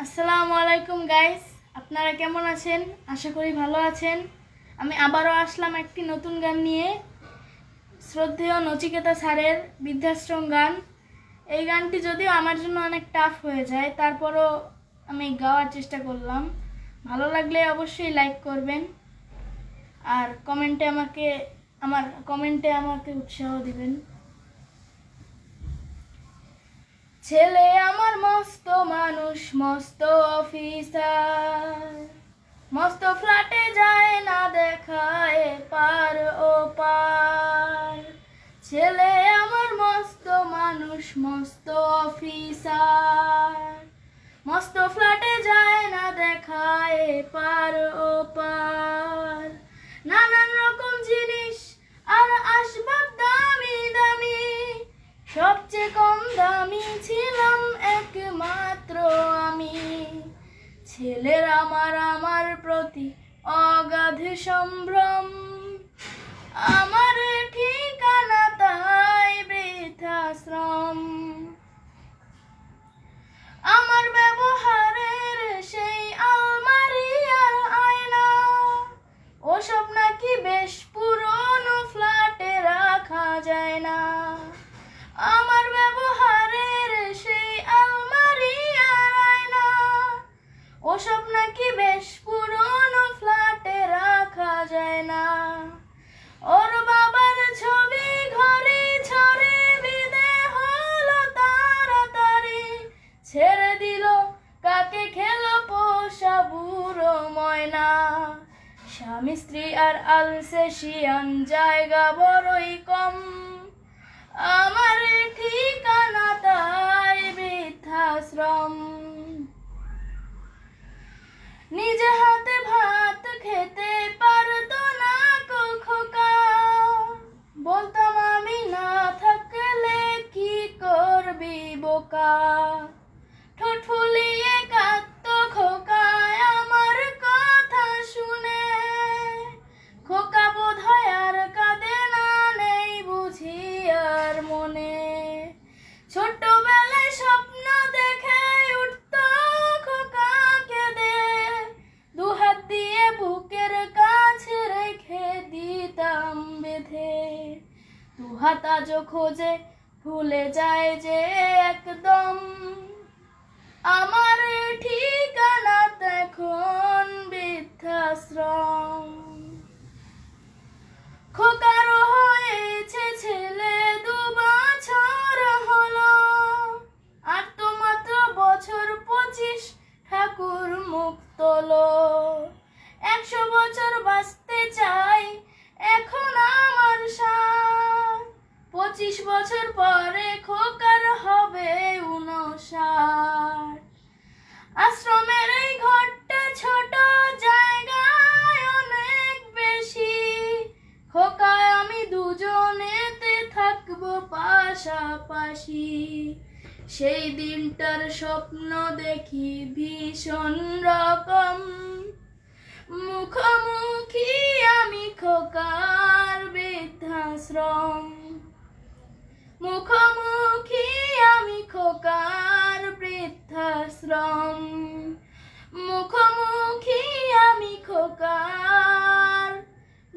আসসালামু আলাইকুম গাইস, আপনারা কেমন আছেন? আশা করি ভালো আছেন। আমি আবারও আসলাম একটি নতুন গান নিয়ে, শ্রদ্ধেয় নচিকেতা স্যারের বৃদ্ধাশ্রম গান। এই গানটি যদিও আমার জন্য অনেক টাফ হয়ে যায়, তারপরও আমি গাওয়ার চেষ্টা করলাম। ভালো লাগলে অবশ্যই লাইক করবেন আর কমেন্টে আমাকে উৎসাহ দিবেন। ছেলে আমার মস্ত মানুষ, মস্ত অফিসার, মস্ত ফ্ল্যাটে যায় না দেখায় পার ও পার। ছেলে আমার মস্ত মানুষ, মস্ত অফিসার, মস্ত ফ্ল্যাটে যায় না দেখায় পার ও পার। নানান রকম জিনিস আর আসবাব দামি দামি, সবচেয়ে কম দামি ছিলাম একমাত্র আমি। ছেলের আমার প্রতি অগাধ সম্ভ্রম, আমার ঠিকানা তাই বৃদ্ধাশ্রম। আমার ব্যবহারের সেই আলমারি আর আয়না, ওসব নাকি বেশ পুরনো ফ্ল্যাটে রাখা যায় না। আমার ব্যবহারের সেই আলমারি আর আয়না, ওসব নাকি বেশ পুরনো ফ্ল্যাটে রাখা যায় না। ওর বাবার ছবি ঘরে ছড়ে বিদে হলো তাড়াতাড়ি, ছেড়ে দিল কাকে খেলো পোষা বুড়ো ময়না। স্বামী স্ত্রী আর আলসেশিয়ান, জায়গা বড়ই কম, আমার ঠিকানা তাই বৃদ্ধাশ্রম। নিজে হাতে ভাত খেতে পারতো না খোকা, বলতাম আমি না থাকলে কি করবি বোকা। ঠোঁট ফুলিয়ে কাঁদতো খোকা আমার কথা শুনে, খোকা বোধহয় আর কাঁদে না, নেই বুঝি আর মনে। ছোট্টবেলায় স্বপ্ন দেখে উঠতো খোকা কেঁদে, দুহাত দিয়ে বুকের কাছে রেখে দিতাম বেঁধে। দুহাত আজও খোঁজে ভুলে যায় যে একদম, আমার ঠিকানা এখন বৃদ্ধাশ্রম। খোকারও হয়েছে ছেলে 2 বছর হলো, আর তো মাত্র বছর 25 ঠাকুর মুখ তোলো। 100 বছর বাঁচতে চাই এখন আমার সাথ, 25 বছর পরে খোকার হবে 59। আশ্রমের এই ঘরটা ছোট, জায়গায় অনেক বেশি, খোকায় আমি দুজনেতে থাকবো পাশাপাশি। সেই দিনটার স্বপ্ন দেখি ভীষণ রকম, মুখোমুখি আমি খোকার বৃদ্ধাশ্রম। মুখোমুখি আমি খোকার বৃদ্ধাশ্রম, মুখোমুখি আমি খোকার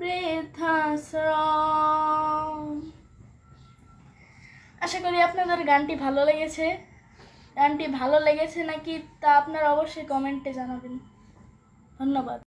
বৃদ্ধাশ্রম। আশা করি আপনাদের গানটি ভালো লেগেছে। গানটি ভালো লেগেছে নাকি তা আপনারা অবশ্যই কমেন্টে জানাবেন। ধন্যবাদ।